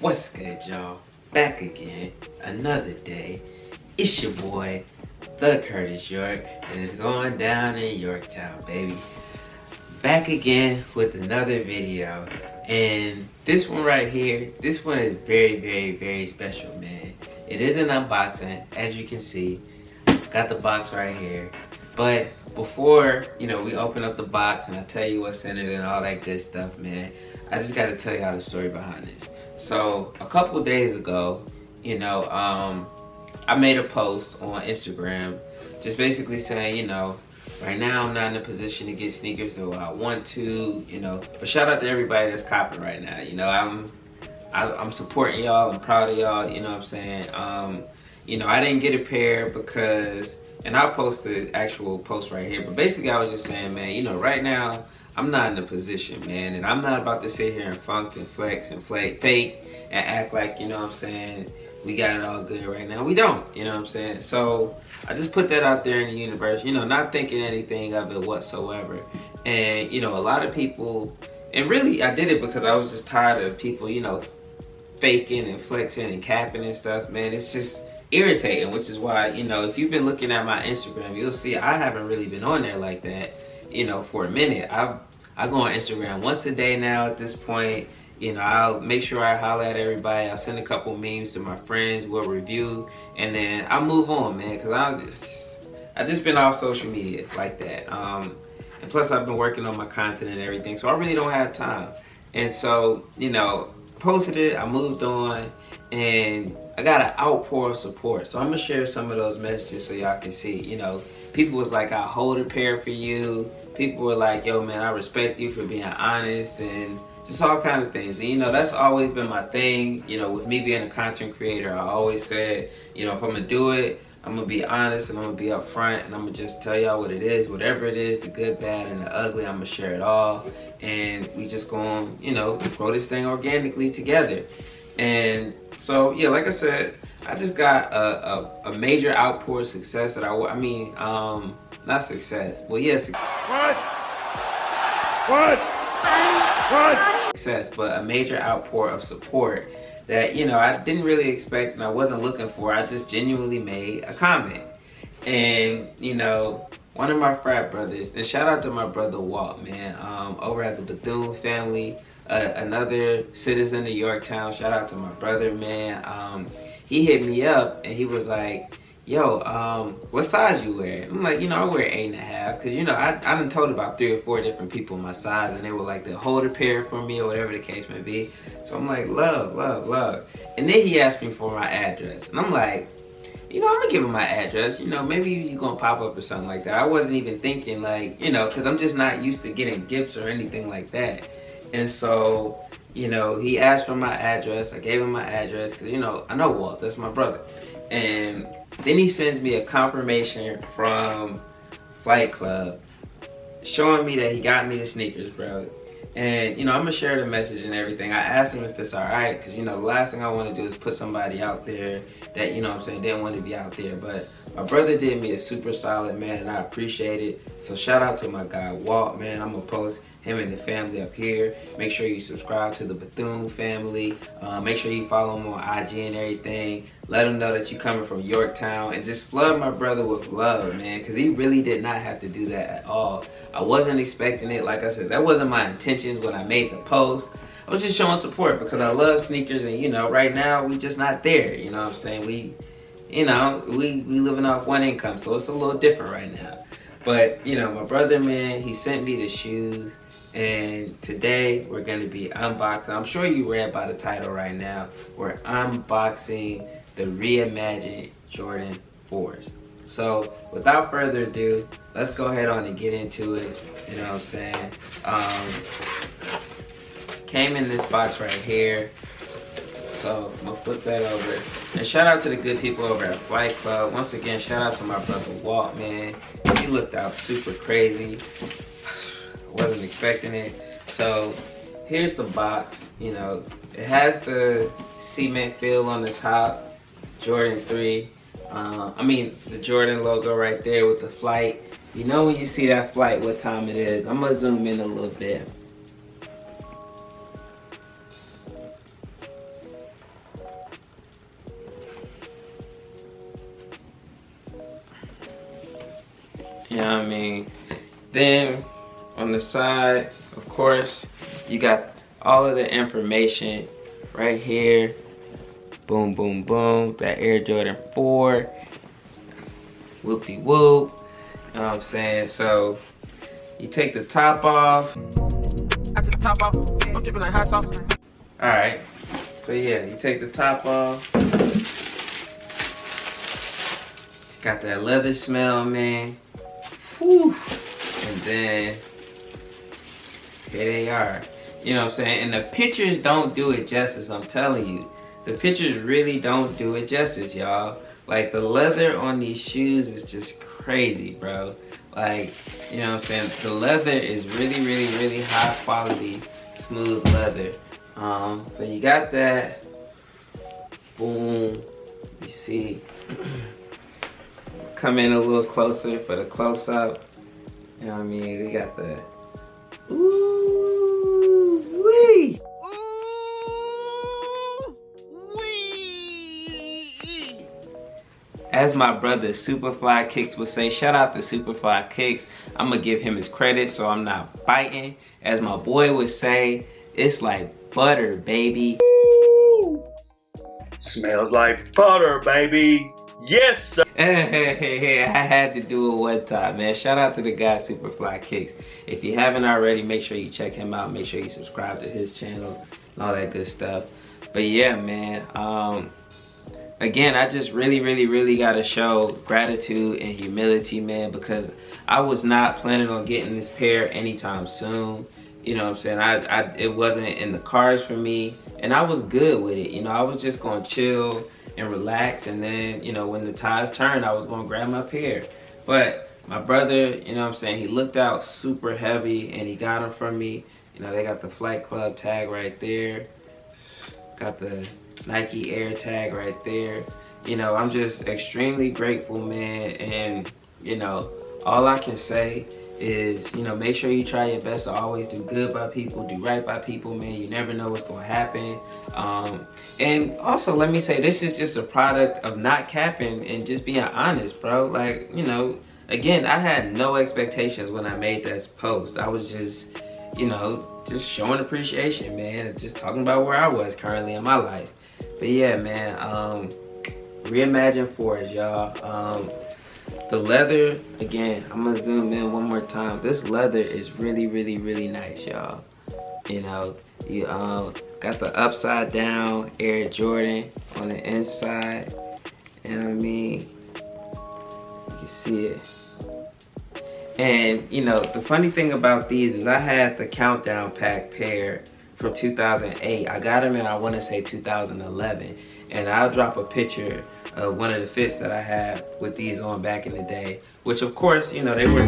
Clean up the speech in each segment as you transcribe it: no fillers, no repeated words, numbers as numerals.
What's good, y'all? Back again, another day. It's your boy, the Curtis York, and it's going down in Yorktown, baby. Back again with another video, and this one right here, this one is very special, man. It is an unboxing, as you can see. Got the box right here. But before, we open up the box and I tell you what's in it and all that good stuff, man, I just gotta tell y'all the story behind this. So a couple days ago, I made a post on Instagram just basically saying, right now I'm not in a position to get sneakers though I want to, but shout out to everybody that's copping right now. I'm supporting y'all, I'm proud of y'all, you know what I'm saying? I didn't get a pair because, and I'll post the actual post right here, but basically I was just saying, man, right now I'm not in a position, man, and I'm not about to sit here and funk and flex and fake and act like, we got it all good right now. We don't, you know what I'm saying? So I just put that out there in the universe, not thinking anything of it whatsoever. And, a lot of people, and really I did it because I was just tired of people, faking and flexing and capping and stuff, man. It's just irritating, which is why, if you've been looking at my Instagram, you'll see I haven't really been on there like that, for a minute. I go on Instagram once a day now at this point. I'll make sure I holler at everybody. I'll send a couple memes to my friends, we'll review, and then I'll move on, man, because I've just been off social media like that. And plus I've been working on my content and everything, so I really don't have time. And so, posted it, I moved on, and I got an outpour of support. So I'm gonna share some of those messages so y'all can see. People was like, I'll hold a pair for you. People were like, yo man, I respect you for being honest, and just all kind of things. And that's always been my thing. With me being a content creator, I always said, if I'm gonna do it, I'm gonna be honest and I'm gonna be upfront and I'm gonna just tell y'all what it is, whatever it is, the good, bad, and the ugly. I'm gonna share it all, and we just gonna, grow this thing organically together. And so, yeah, like I said, I just got a major outpour of success that not success. Well, yes. What? Success, but a major outpour of support that, I didn't really expect and I wasn't looking for. I just genuinely made a comment. And, one of my frat brothers, and shout out to my brother Walt, man, over at the Bethune family, another citizen of Yorktown, shout out to my brother, man. He hit me up and he was like, yo, what size you wear? I'm like, I wear 8.5, because, I done told about 3 or 4 different people my size, and they were like, they'll hold a pair for me or whatever the case may be. So I'm like, love. And then he asked me for my address, and I'm like, I'm gonna give him my address. Maybe he's gonna pop up or something like that. I wasn't even thinking like, because I'm just not used to getting gifts or anything like that. And so, he asked for my address. I gave him my address because, I know Walt, that's my brother. And then he sends me a confirmation from Flight Club showing me that he got me the sneakers, bro. And, I'm gonna share the message and everything. I asked him if it's all right, because, the last thing I want to do is put somebody out there that, didn't want to be out there. But my brother did me a super solid, man, and I appreciate it. So shout out to my guy, Walt, man. I'm gonna post him and the family up here. Make sure you subscribe to the Bethune family. Make sure you follow him on IG and everything. Let him know that you're coming from Yorktown, and just flood my brother with love, man, because he really did not have to do that at all. I wasn't expecting it. Like I said, that wasn't my intentions when I made the post. I was just showing support because I love sneakers, and right now we just not there. You know what I'm saying? We living off one income, so it's a little different right now. But my brother, man, he sent me the shoes. And today we're going to be unboxing, I'm sure you read by the title right now, we're unboxing the Reimagined Jordan 4s. So without further ado, let's go ahead on and get into it. You know what I'm saying? Came in this box right here. So I'm gonna flip that over. And shout out to the good people over at Flight Club. Once again, shout out to my brother Walt, man. He looked out super crazy. Wasn't expecting it. So here's the box. It has the cement feel on the top. It's Jordan 3. The Jordan logo right there with the flight. You know when you see that flight, what time it is. I'm gonna zoom in a little bit. You know what I mean? Then on the side, of course, you got all of the information right here. Boom, boom, boom. That Air Jordan 4. Whoop-de-whoop. You know what I'm saying? So you take the top off. I took the top off. I'm dripping like hot sauce. Alright. So yeah, you take the top off. Got that leather smell, man. Whew. And then here they are. You know what I'm saying? And the pictures don't do it justice, I'm telling you. The pictures really don't do it justice, y'all. Like, the leather on these shoes is just crazy, bro. Like, you know what I'm saying? The leather is really, really, really high quality, smooth leather. So you got that. Boom. You see. Come in a little closer for the close-up. You know what I mean? We got the ooh-wee. Ooh-wee. As my brother Superfly Kicks would say, shout out to Superfly Kicks. I'm gonna give him his credit so I'm not biting. As my boy would say, it's like butter, baby. Ooh. Smells like butter, baby. Yes, sir. Hey, I had to do it one time, man. Shout out to the guy Superfly Kicks. If you haven't already, make sure you check him out. Make sure you subscribe to his channel and all that good stuff. But yeah, man. Again, I just really gotta show gratitude and humility, man, because I was not planning on getting this pair anytime soon. You know what I'm saying? It wasn't in the cards for me, and I was good with it. You know, I was just gonna chill and relax, and then, you know, when the tides turned, I was gonna grab my pair. But my brother, you know what I'm saying, he looked out super heavy and he got them from me. You know, they got the Flight Club tag right there. Got the Nike Air tag right there. You know, I'm just extremely grateful, man. And, you know, all I can say is, you know, make sure you try your best to always do good by people, do right by people, man. You never know what's gonna happen. And also, let me say, this is just a product of not capping and just being honest, bro. Like, you know, again, I had no expectations when I made that post. I was just, you know, just showing appreciation, man. Just talking about where I was currently in my life. But yeah, man, Reimagined 4s, y'all. The leather, again, I'm gonna zoom in one more time. This leather is really nice, y'all. You know, you got the upside down Air Jordan on the inside. You know what I mean? You can see it. And, you know, the funny thing about these is I had the Countdown Pack pair from 2008. I got them in, I want to say 2011. And I'll drop a picture of one of the fits that I had with these on back in the day. Which, of course, you know, they were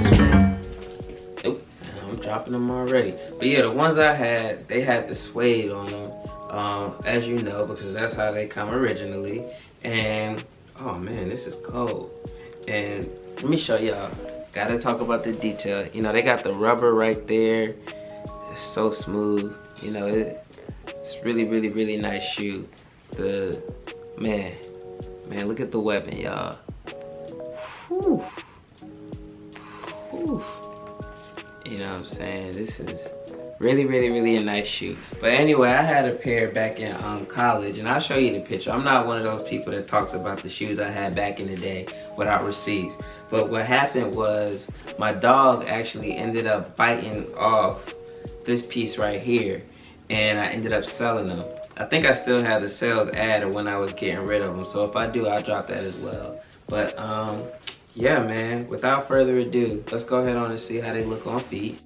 Oop, I'm dropping them already. But yeah, the ones I had, they had the suede on them. As you know, because that's how they come originally. And, oh man, this is cold. And let me show y'all. Gotta talk about the detail. You know, they got the rubber right there. It's so smooth. You know, it's really nice shoe. The man, look at the weapon, y'all. Whew. Whew. You know what I'm saying? This is really a nice shoe. But anyway, I had a pair back in college, and I'll show you the picture. I'm not one of those people that talks about the shoes I had back in the day without receipts. But what happened was my dog actually ended up biting off this piece right here, and I ended up selling them. I think I still have the sales ad of when I was getting rid of them. So if I do, I'll drop that as well. But yeah, man, without further ado, let's go ahead on and see how they look on feet.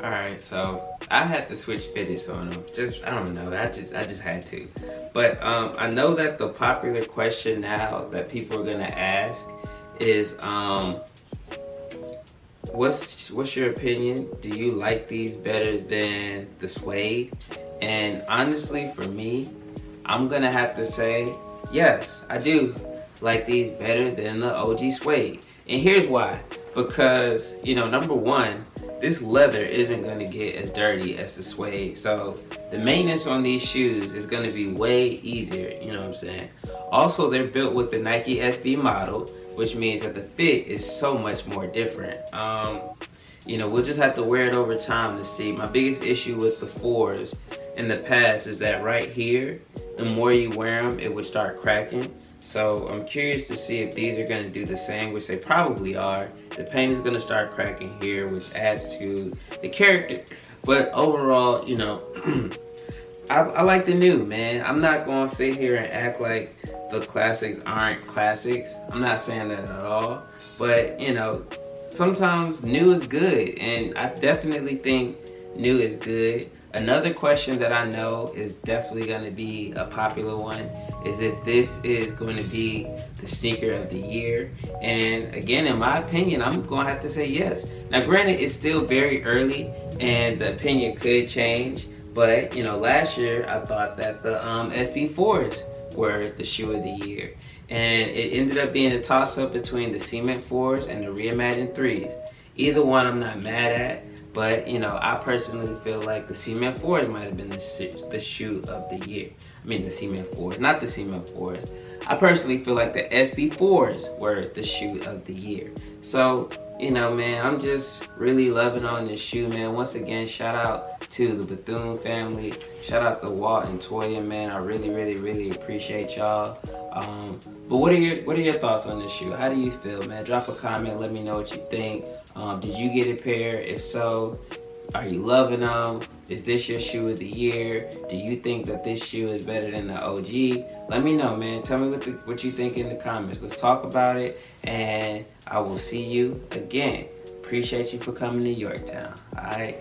All right, so I had to switch fitteds on them. I don't know. I just had to. But I know that the popular question now that people are gonna ask is, what's your opinion? Do you like these better than the suede? And honestly, for me, I'm gonna have to say yes, I do like these better than the OG suede. And here's why. Because, you know, number one, this leather isn't going to get as dirty as the suede. So the maintenance on these shoes is going to be way easier, you know what I'm saying? Also, they're built with the Nike SB model, which means that the fit is so much more different. You know, we'll just have to wear it over time to see. My biggest issue with the 4s in the past is that right here, the more you wear them, it would start cracking. So I'm curious to see if these are going to do the same, which they probably are. The paint is going to start cracking here, which adds to the character. But overall, you know, I like the new, man. I'm not going to sit here and act like the classics aren't classics. I'm not saying that at all. But, you know, sometimes new is good. And I definitely think new is good. Another question that I know is definitely going to be a popular one is if this is going to be the sneaker of the year. And again, in my opinion, I'm going to have to say yes. Now, granted, it's still very early and the opinion could change. But, you know, last year I thought that the SB4s were the shoe of the year. And it ended up being a toss-up between the Cement 4s and the Reimagined 3s. Either one I'm not mad at. But, you know, I personally feel like the Cement 4s might have been the shoe of the year. I mean, the Cement 4s, not the Cement 4s. I personally feel like the SB4s were the shoe of the year. So, you know, man, I'm just really loving on this shoe, man. Once again, shout out to the Bethune family. Shout out to Walt and Toya, man. I really, really, really appreciate y'all. But what are your thoughts on this shoe? How do you feel, man? Drop a comment. Let me know what you think. Did you get a pair? If so, are you loving them? Is this your shoe of the year? Do you think that this shoe is better than the OG? Let me know, man. Tell me what you think in the comments. Let's talk about it, and I will see you again. Appreciate you for coming to Yorktown. All right.